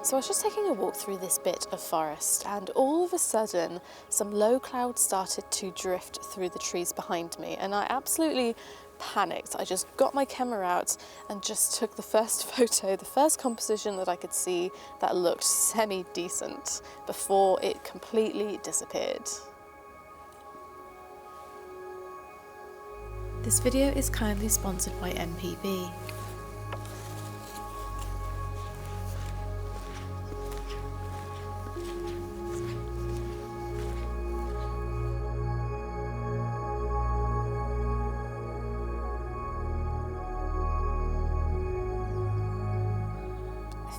So I was just taking a walk through this bit of forest, and all of a sudden some low clouds started to drift through the trees behind me, and I absolutely panicked. I just got my camera out and just took the first photo, the first composition that I could see that looked semi-decent before it completely disappeared. This video is kindly sponsored by MPB.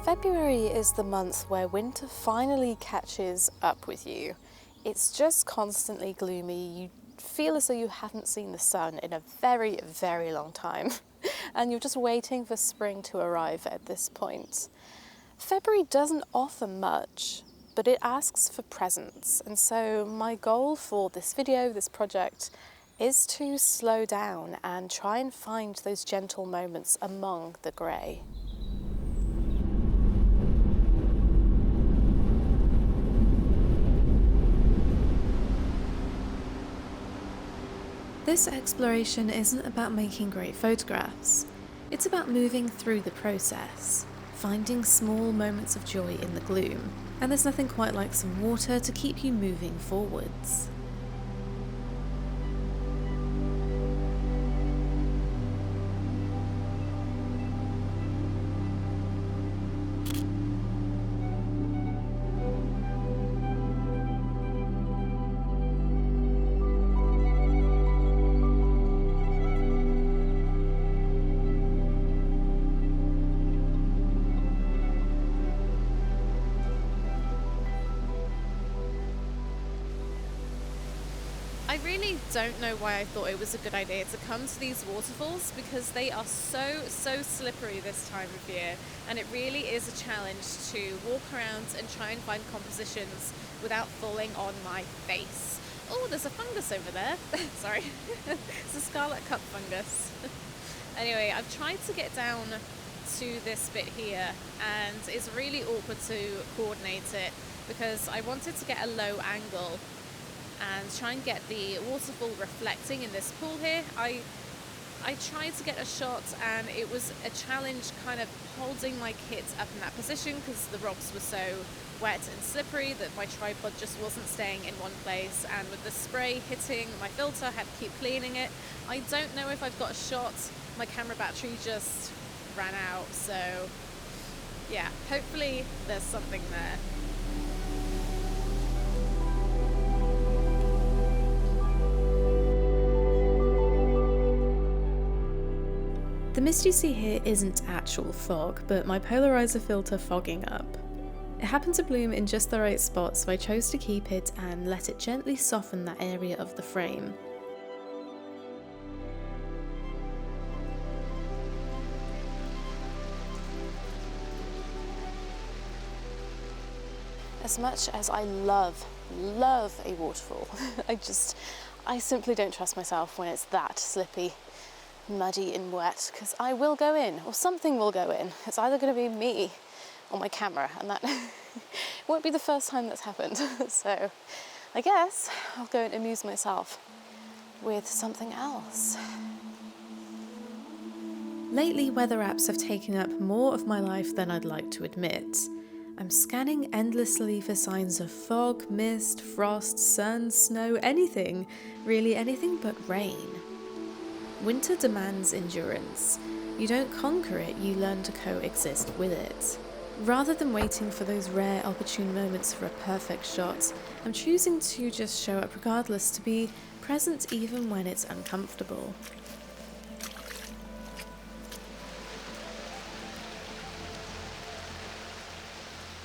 February is the month where winter finally catches up with you. It's just constantly gloomy. You feel as though you haven't seen the sun in a very, very long time. And you're just waiting for spring to arrive at this point. February doesn't offer much, but it asks for presents. And so my goal for this video, this project, is to slow down and try and find those gentle moments among the grey. This exploration isn't about making great photographs. It's about moving through the process, finding small moments of joy in the gloom, and there's nothing quite like some water to keep you moving forwards. I really don't know why I thought it was a good idea to come to these waterfalls, because they are so slippery this time of year, and it really is a challenge to walk around and try and find compositions without falling on my face. Oh, there's a fungus over there. Sorry. It's a scarlet cup fungus. Anyway, I've tried to get down to this bit here, and it's really awkward to coordinate it because I wanted to get a low angle and try and get the waterfall reflecting in this pool here. I tried to get a shot, and it was a challenge kind of holding my kit up in that position because the rocks were so wet and slippery that my tripod just wasn't staying in one place, and with the spray hitting my filter I had to keep cleaning it. I don't know if I've got a shot. My camera battery just ran out, so yeah, hopefully there's something there. The mist you see here isn't actual fog, but my polarizer filter fogging up. It happened to bloom in just the right spot, so I chose to keep it and let it gently soften that area of the frame. As much as I love a waterfall, I simply don't trust myself when it's that slippy, muddy and wet, because I will go in, or something will go in. It's either going to be me or my camera, and that won't be the first time that's happened. So I guess I'll go and amuse myself with something else. Lately, weather apps have taken up more of my life than I'd like to admit. I'm scanning endlessly for signs of fog, mist, frost, sun, snow, anything, really anything but rain. Winter demands endurance. You don't conquer it, you learn to coexist with it. Rather than waiting for those rare, opportune moments for a perfect shot, I'm choosing to just show up regardless, to be present even when it's uncomfortable.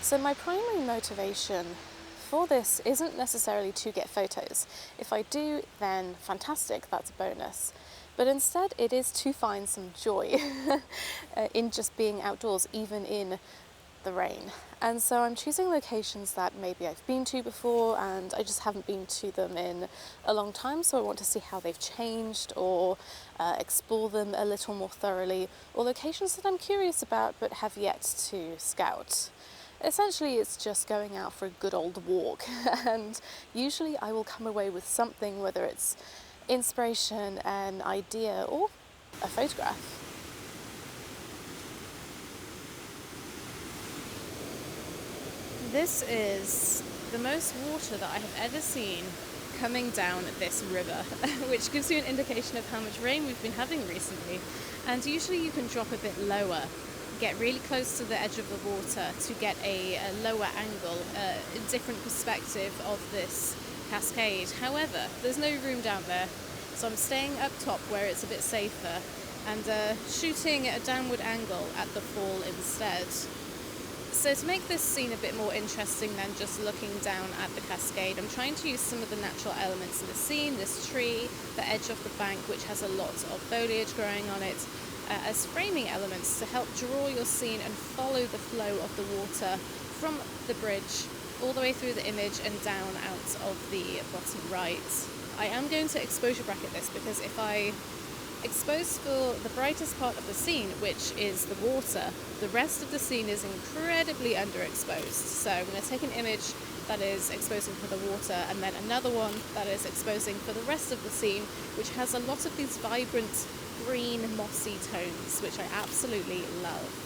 So my primary motivation for this isn't necessarily to get photos. If I do, then fantastic, that's a bonus. But instead it is to find some joy in just being outdoors, even in the rain. And so I'm choosing locations that maybe I've been to before and I just haven't been to them in a long time, so I want to see how they've changed or explore them a little more thoroughly, or locations that I'm curious about but have yet to scout. Essentially, it's just going out for a good old walk, and usually I will come away with something, whether it's inspiration, an idea, or a photograph. This is the most water that I have ever seen coming down this river, which gives you an indication of how much rain we've been having recently. And usually you can drop a bit lower, get really close to the edge of the water to get a lower angle, a different perspective of this cascade. However, there's no room down there, so I'm staying up top where it's a bit safer and shooting at a downward angle at the fall instead. So to make this scene a bit more interesting than just looking down at the cascade, I'm trying to use some of the natural elements in the scene, this tree, the edge of the bank which has a lot of foliage growing on it, as framing elements to help draw your scene and follow the flow of the water from the bridge all the way through the image and down out of the bottom right. I am going to exposure bracket this because if I expose for the brightest part of the scene, which is the water, the rest of the scene is incredibly underexposed. So I'm going to take an image that is exposing for the water and then another one that is exposing for the rest of the scene, which has a lot of these vibrant green mossy tones, which I absolutely love.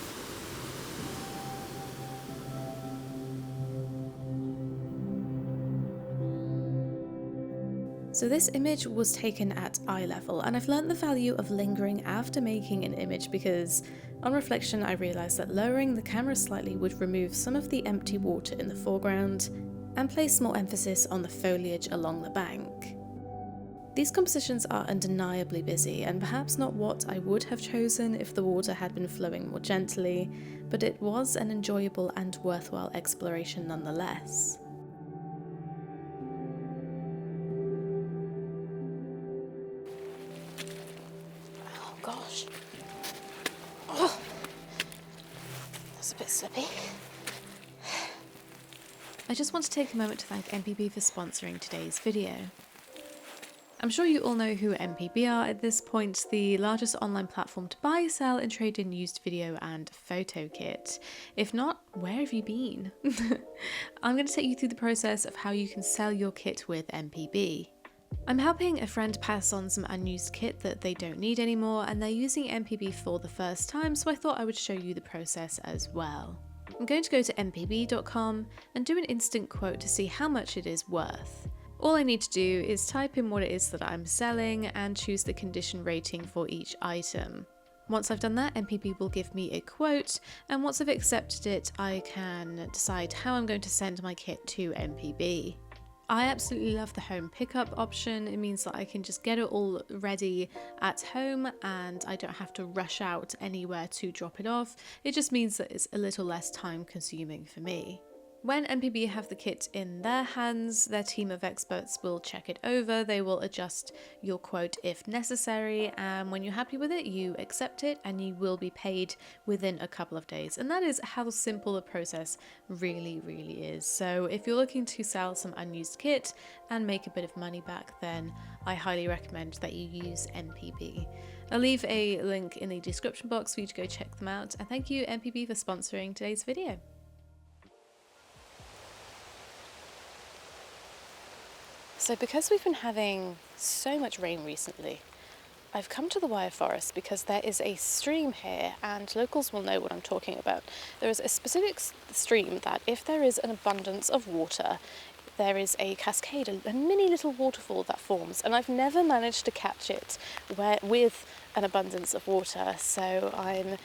So this image was taken at eye level, and I've learnt the value of lingering after making an image because on reflection I realised that lowering the camera slightly would remove some of the empty water in the foreground and place more emphasis on the foliage along the bank. These compositions are undeniably busy and perhaps not what I would have chosen if the water had been flowing more gently, but it was an enjoyable and worthwhile exploration nonetheless. Gosh. Oh, that's a bit slippy. I just want to take a moment to thank MPB for sponsoring today's video. I'm sure you all know who MPB are at this point, the largest online platform to buy, sell and trade in used video and photo kit. If not, where have you been? I'm going to take you through the process of how you can sell your kit with MPB. I'm helping a friend pass on some unused kit that they don't need anymore, and they're using MPB for the first time, so I thought I would show you the process as well. I'm going to go to mpb.com and do an instant quote to see how much it is worth. All I need to do is type in what it is that I'm selling and choose the condition rating for each item. Once I've done that, MPB will give me a quote, and once I've accepted it, I can decide how I'm going to send my kit to MPB. I absolutely love the home pickup option. It means that I can just get it all ready at home and I don't have to rush out anywhere to drop it off. It just means that it's a little less time consuming for me. When MPB have the kit in their hands, their team of experts will check it over, they will adjust your quote if necessary, and when you're happy with it, you accept it and you will be paid within a couple of days. And that is how simple the process really is. So if you're looking to sell some unused kit and make a bit of money back, then I highly recommend that you use MPB. I'll leave a link in the description box for you to go check them out, and thank you MPB for sponsoring today's video. So because we've been having so much rain recently, I've come to the Wire Forest because there is a stream here and locals will know what I'm talking about. There is a specific stream that if there is an abundance of water, there is a cascade, a mini little waterfall that forms, and I've never managed to catch it with an abundance of water, so I'm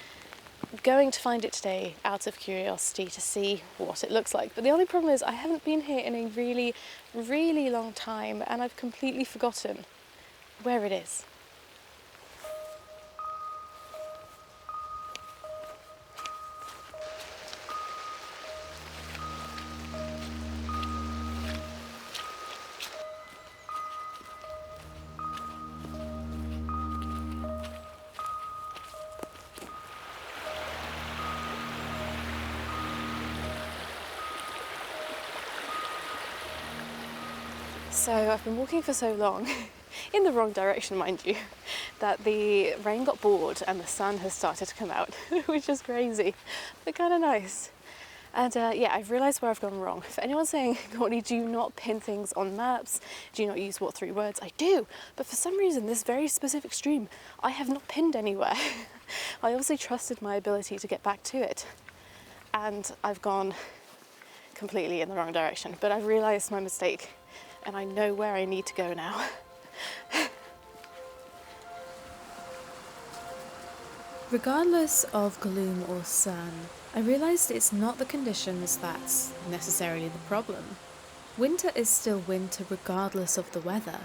going to find it today out of curiosity to see what it looks like. But the only problem is I haven't been here in a really long time and I've completely forgotten where it is. So I've been walking for so long, in the wrong direction mind you, that the rain got bored and the sun has started to come out, which is crazy, but kind of nice. And yeah, I've realised where I've gone wrong. If anyone's saying, Courtney, do you not pin things on maps? Do you not use what 3 words? I do, but for some reason, this very specific stream, I have not pinned anywhere. I obviously trusted my ability to get back to it. And I've gone completely in the wrong direction, but I've realised my mistake and I know where I need to go now. Regardless of gloom or sun, I realised it's not the conditions that's necessarily the problem. Winter is still winter regardless of the weather.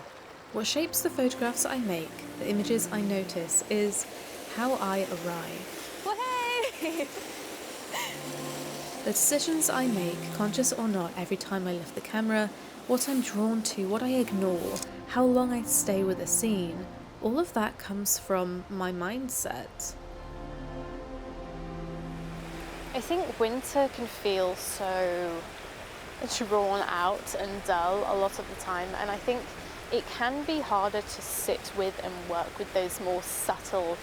What shapes the photographs I make, the images I notice, is how I arrive. Well, hey! The decisions I make, conscious or not, every time I lift the camera, what I'm drawn to, what I ignore, how long I stay with a scene, all of that comes from my mindset. I think winter can feel so drawn out and dull a lot of the time, and I think it can be harder to sit with and work with those more subtle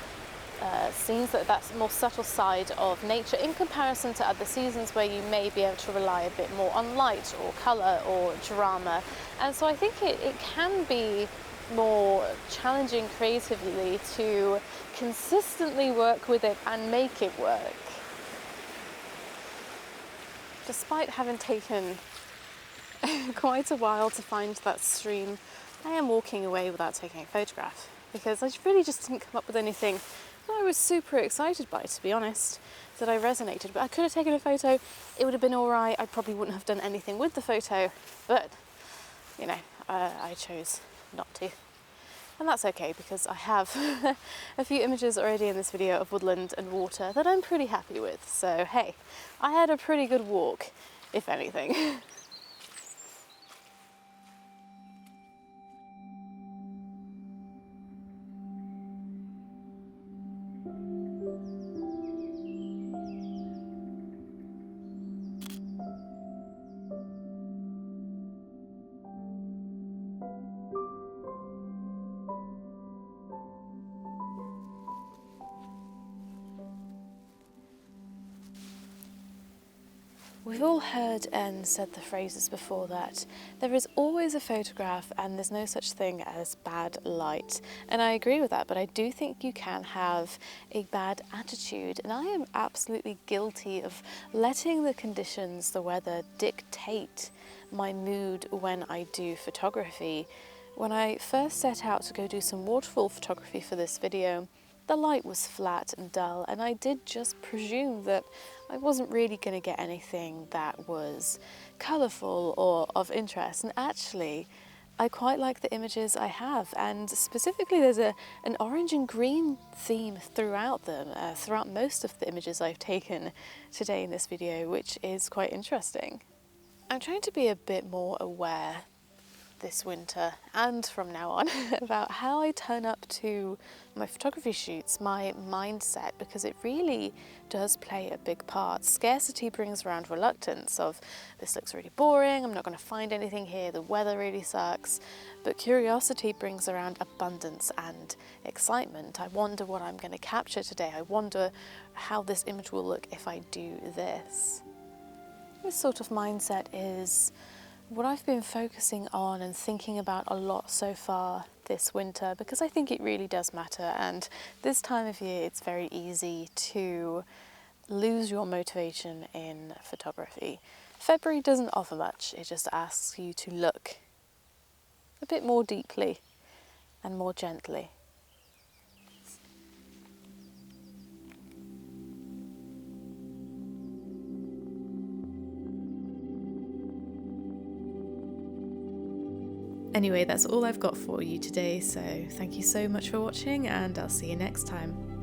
scenes, that more subtle side of nature in comparison to other seasons where you may be able to rely a bit more on light or colour or drama. And so I think it can be more challenging creatively to consistently work with it and make it work. Despite having taken quite a while to find that stream, I am walking away without taking a photograph because I really just didn't come up with anything that I was super excited by, to be honest, that I resonated. But I could have taken a photo, it would have been all right. I probably wouldn't have done anything with the photo, but you know, I chose not to. And that's okay because I have a few images already in this video of woodland and water that I'm pretty happy with. So hey, I had a pretty good walk, if anything. We've all heard and said the phrases before that there is always a photograph and there's no such thing as bad light. And I agree with that, but I do think you can have a bad attitude. And I am absolutely guilty of letting the conditions, the weather, dictate my mood when I do photography. When I first set out to go do some waterfall photography for this video, the light was flat and dull, and I did just presume that I wasn't really going to get anything that was colourful or of interest. And actually, I quite like the images I have, and specifically there's an orange and green theme throughout them, throughout most of the images I've taken today in this video, which is quite interesting. I'm trying to be a bit more aware this winter and from now on about how I turn up to my photography shoots, my mindset, because it really does play a big part. Scarcity brings around reluctance of this looks really boring, I'm not going to find anything here, the weather really sucks, but curiosity brings around abundance and excitement. I wonder what I'm going to capture today, I wonder how this image will look if I do this. This sort of mindset is what I've been focusing on and thinking about a lot so far this winter, because I think it really does matter, and this time of year it's very easy to lose your motivation in photography. February doesn't offer much, it just asks you to look a bit more deeply and more gently. Anyway, that's all I've got for you today, so thank you so much for watching and I'll see you next time.